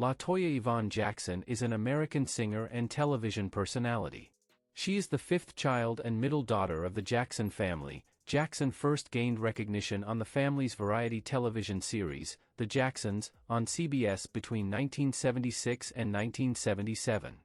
LaToya Yvonne Jackson is an American singer and television personality. She is the fifth child and middle daughter of the Jackson family. Jackson first gained recognition on the family's variety television series, The Jacksons, on CBS between 1976 and 1977.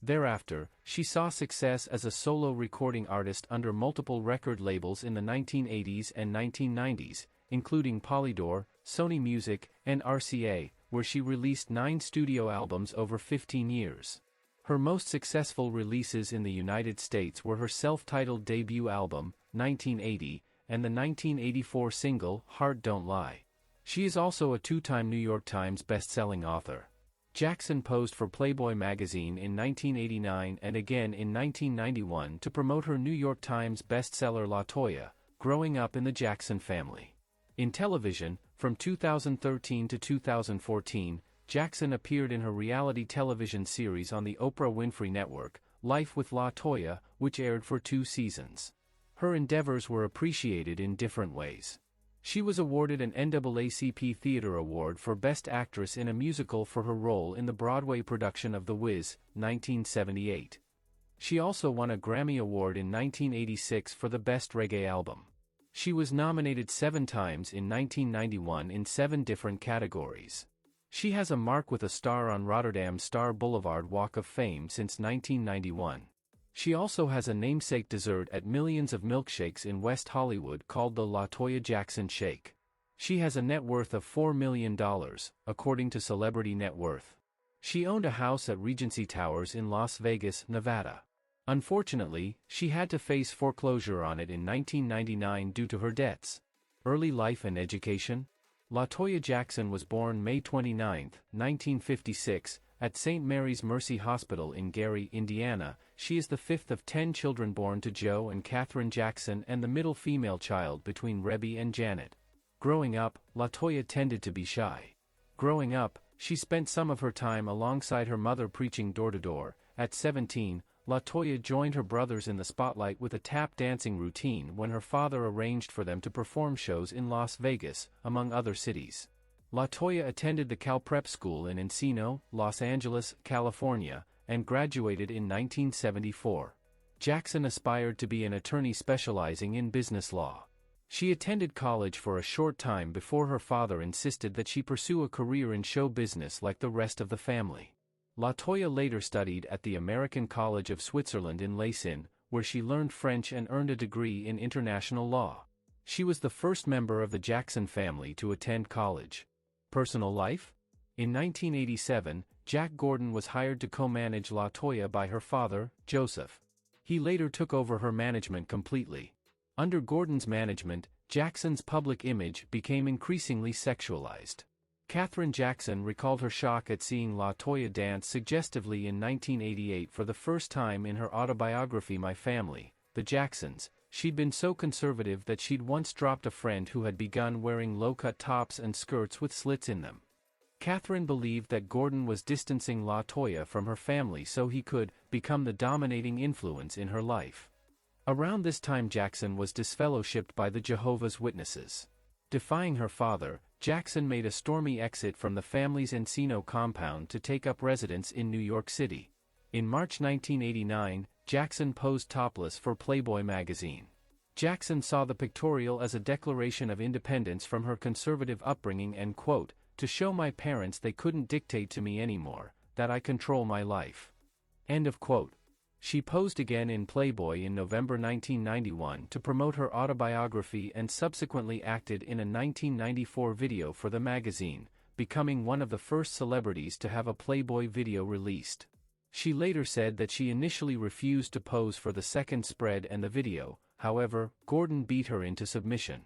Thereafter, she saw success as a solo recording artist under multiple record labels in the 1980s and 1990s, including Polydor, Sony Music, and RCA, where she released 9 studio albums over 15 years. Her most successful releases in the United States were her self-titled debut album, 1980, and the 1984 single, Heart Don't Lie. She is also a 2-time New York Times best-selling author. Jackson posed for Playboy magazine in 1989 and again in 1991 to promote her New York Times bestseller LaToya, Growing Up in the Jackson Family. In television, from 2013 to 2014, Jackson appeared in her reality television series on the Oprah Winfrey Network, Life with LaToya, which aired for 2 seasons. Her endeavors were appreciated in different ways. She was awarded an NAACP Theater Award for Best Actress in a Musical for her role in the Broadway production of The Wiz, 1978. She also won a Grammy Award in 1986 for the Best Reggae Album. She was nominated 7 times in 1991 in 7 different categories. She has a mark with a star on Rotterdam's Star Boulevard Walk of Fame since 1991. She also has a namesake dessert at Millions of Milkshakes in West Hollywood called the Toya Jackson Shake. She has a net worth of $4 million, according to Celebrity Net Worth. She owned a house at Regency Towers in Las Vegas, Nevada. Unfortunately, she had to face foreclosure on it in 1999 due to her debts. Early life and education? LaToya Jackson was born May 29, 1956, at St. Mary's Mercy Hospital in Gary, Indiana. She is the 5th of 10 children born to Joe and Catherine Jackson and the middle female child between Rebby and Janet. Growing up, LaToya tended to be shy. Growing up, she spent some of her time alongside her mother preaching door-to-door. At 17, LaToya joined her brothers in the spotlight with a tap dancing routine when her father arranged for them to perform shows in Las Vegas, among other cities. LaToya attended the Cal Prep School in Encino, Los Angeles, California, and graduated in 1974. Jackson aspired to be an attorney specializing in business law. She attended college for a short time before her father insisted that she pursue a career in show business like the rest of the family. LaToya later studied at the American College of Switzerland in Lausanne, where she learned French and earned a degree in international law. She was the first member of the Jackson family to attend college. Personal life? In 1987, Jack Gordon was hired to co-manage LaToya by her father, Joseph. He later took over her management completely. Under Gordon's management, Jackson's public image became increasingly sexualized. Catherine Jackson recalled her shock at seeing LaToya dance suggestively in 1988 for the first time in her autobiography My Family, The Jacksons. She'd been so conservative that she'd once dropped a friend who had begun wearing low-cut tops and skirts with slits in them. Catherine believed that Gordon was distancing LaToya from her family so he could become the dominating influence in her life. Around this time Jackson was disfellowshipped by the Jehovah's Witnesses. Defying her father, Jackson made a stormy exit from the family's Encino compound to take up residence in New York City. In March 1989, Jackson posed topless for Playboy magazine. Jackson saw the pictorial as a declaration of independence from her conservative upbringing and, quote, "to show my parents they couldn't dictate to me anymore, that I control my life." End of quote. She posed again in Playboy in November 1991 to promote her autobiography and subsequently acted in a 1994 video for the magazine, becoming one of the first celebrities to have a Playboy video released. She later said that she initially refused to pose for the second spread and the video, however, Gordon beat her into submission.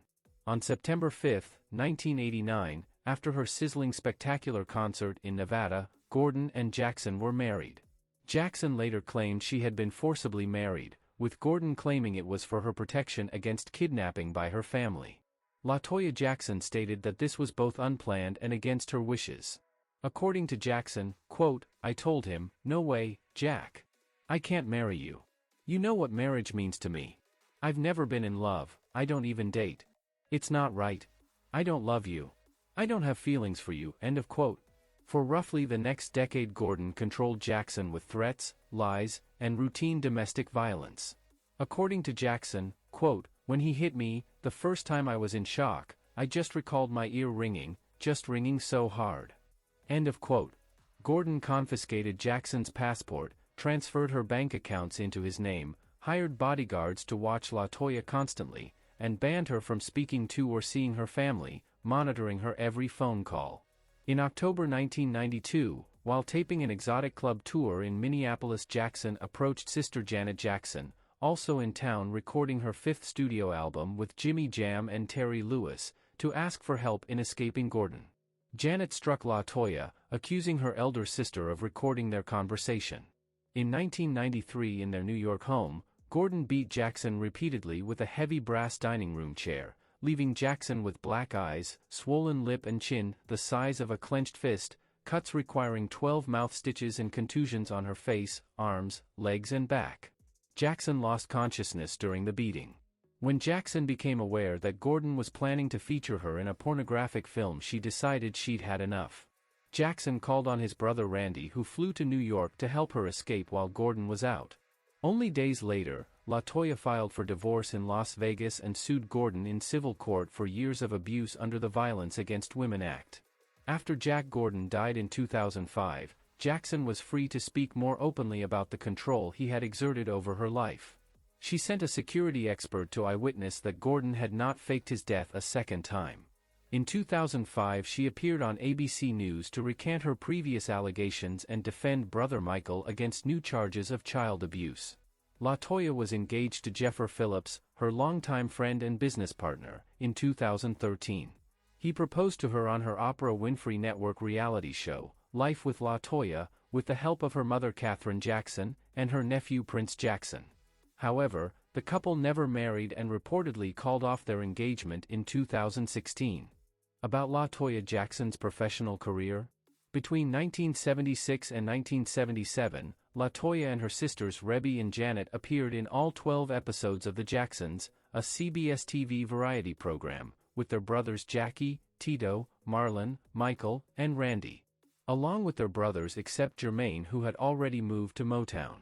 On September 5, 1989, after her sizzling spectacular concert in Nevada, Gordon and Jackson were married. Jackson later claimed she had been forcibly married, with Gordon claiming it was for her protection against kidnapping by her family. LaToya Jackson stated that this was both unplanned and against her wishes. According to Jackson, quote, "I told him, no way, Jack. I can't marry you. You know what marriage means to me. I've never been in love, I don't even date. It's not right. I don't love you. I don't have feelings for you," end of quote. For roughly the next decade, Gordon controlled Jackson with threats, lies, and routine domestic violence. According to Jackson, quote, "When he hit me, the first time I was in shock, I just recalled my ear ringing, just ringing so hard." End of quote. Gordon confiscated Jackson's passport, transferred her bank accounts into his name, hired bodyguards to watch LaToya constantly, and banned her from speaking to or seeing her family, monitoring her every phone call. In October 1992, while taping an exotic club tour in Minneapolis, Jackson approached sister Janet Jackson, also in town recording her fifth studio album with Jimmy Jam and Terry Lewis, to ask for help in escaping Gordon. Janet struck LaToya, accusing her elder sister of recording their conversation. In 1993, in their New York home, Gordon beat Jackson repeatedly with a heavy brass dining room chair, leaving Jackson with black eyes, swollen lip and chin the size of a clenched fist, cuts requiring 12 mouth stitches and contusions on her face, arms, legs and back. Jackson lost consciousness during the beating. When Jackson became aware that Gordon was planning to feature her in a pornographic film, she decided she'd had enough. Jackson called on his brother Randy, who flew to New York to help her escape while Gordon was out. Only days later, LaToya filed for divorce in Las Vegas and sued Gordon in civil court for years of abuse under the Violence Against Women Act. After Jack Gordon died in 2005, Jackson was free to speak more openly about the control he had exerted over her life. She sent a security expert to eyewitness that Gordon had not faked his death a second time. In 2005, she appeared on ABC News to recant her previous allegations and defend brother Michael against new charges of child abuse. LaToya was engaged to Jeffer Phillips, her longtime friend and business partner, in 2013. He proposed to her on her Oprah Winfrey Network reality show, Life with LaToya, with the help of her mother Katherine Jackson, and her nephew Prince Jackson. However, the couple never married and reportedly called off their engagement in 2016. About LaToya Jackson's professional career? Between 1976 and 1977, LaToya and her sisters Rebby and Janet appeared in all 12 episodes of The Jacksons, a CBS TV variety program, with their brothers Jackie, Tito, Marlon, Michael, and Randy. Along with their brothers except Jermaine, who had already moved to Motown.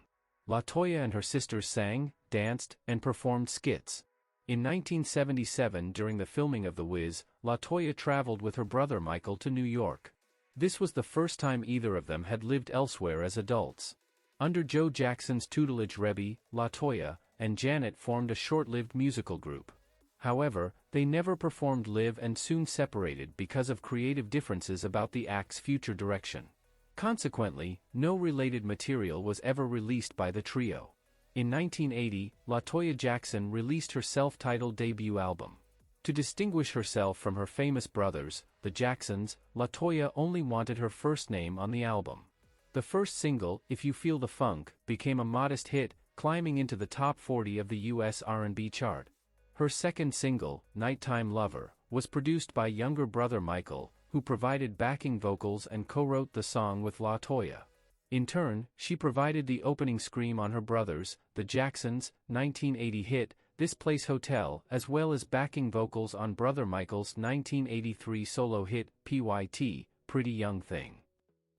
LaToya and her sisters sang, danced, and performed skits. In 1977, during the filming of The Wiz, LaToya traveled with her brother Michael to New York. This was the first time either of them had lived elsewhere as adults. Under Joe Jackson's tutelage, Rebby, LaToya, and Janet formed a short-lived musical group. However, they never performed live and soon separated because of creative differences about the act's future direction. Consequently, no related material was ever released by the trio. In 1980, LaToya Jackson released her self-titled debut album. To distinguish herself from her famous brothers, the Jacksons, LaToya only wanted her first name on the album. The first single, If You Feel the Funk, became a modest hit, climbing into the top 40 of the U.S. R&B chart. Her second single, Nighttime Lover, was produced by younger brother Michael, who provided backing vocals and co-wrote the song with LaToya. In turn, she provided the opening scream on her brothers, the Jacksons' 1980 hit, This Place Hotel, as well as backing vocals on brother Michael's 1983 solo hit, PYT, Pretty Young Thing.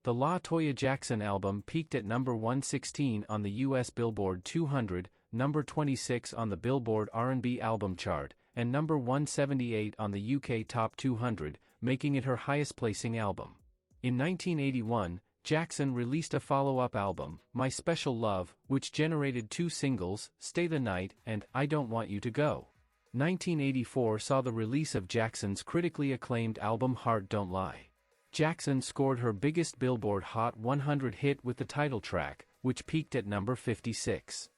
The LaToya Jackson album peaked at number 116 on the U.S. Billboard 200, number 26 on the Billboard R&B album chart, and number 178 on the UK Top 200, making it her highest-placing album. In 1981, Jackson released a follow-up album, My Special Love, which generated two singles, Stay the Night and I Don't Want You to Go. 1984 saw the release of Jackson's critically acclaimed album Heart Don't Lie. Jackson scored her biggest Billboard Hot 100 hit with the title track, which peaked at number 56.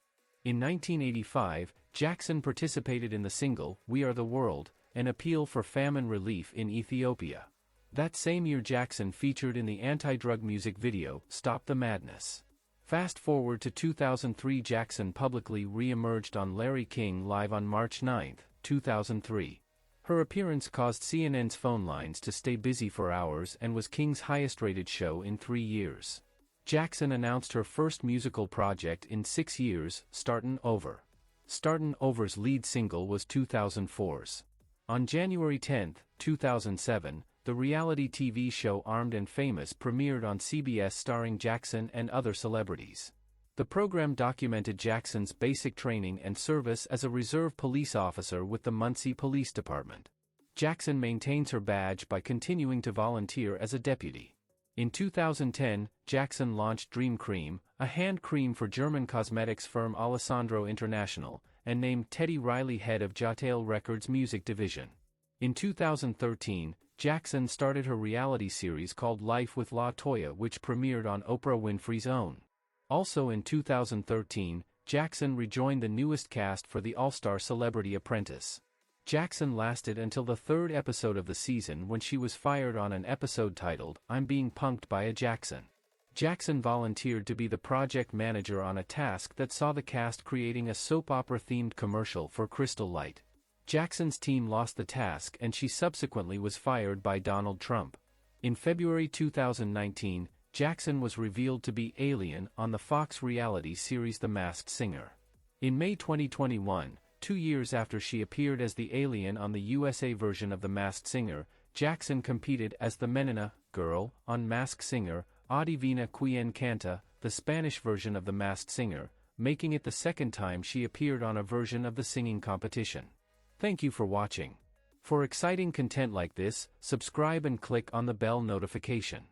In 1985, Jackson participated in the single, We Are the World, an appeal for famine relief in Ethiopia. That same year, Jackson featured in the anti-drug music video, Stop the Madness. Fast forward to 2003, Jackson publicly re-emerged on Larry King Live on March 9, 2003. Her appearance caused CNN's phone lines to stay busy for hours and was King's highest-rated show in 3 years. Jackson announced her first musical project in 6 years, Startin' Over. Startin' Over's lead single was 2004's On January 10, 2007, the reality TV show Armed and Famous premiered on CBS starring Jackson and other celebrities. The program documented Jackson's basic training and service as a reserve police officer with the Muncie Police Department. Jackson maintains her badge by continuing to volunteer as a deputy. In 2010, Jackson launched Dream Cream, a hand cream for German cosmetics firm Alessandro International, and named Teddy Riley head of Jatel Records' music division. In 2013, Jackson started her reality series called Life with La Toya, which premiered on Oprah Winfrey's Own. Also in 2013, Jackson rejoined the newest cast for the All-Star Celebrity Apprentice. Jackson lasted until the third episode of the season when she was fired on an episode titled, I'm Being Punked by a Jackson. Jackson volunteered to be the project manager on a task that saw the cast creating a soap opera-themed commercial for Crystal Light. Jackson's team lost the task and she subsequently was fired by Donald Trump. In February 2019, Jackson was revealed to be alien on the Fox reality series The Masked Singer. In May 2021, 2 years after she appeared as the alien on the USA version of The Masked Singer, Jackson competed as the Menina girl on Masked Singer, Adivina Quien Canta, the Spanish version of The Masked Singer, making it the second time she appeared on a version of the singing competition. Thank you for watching. For exciting content like this, subscribe and click on the bell notification.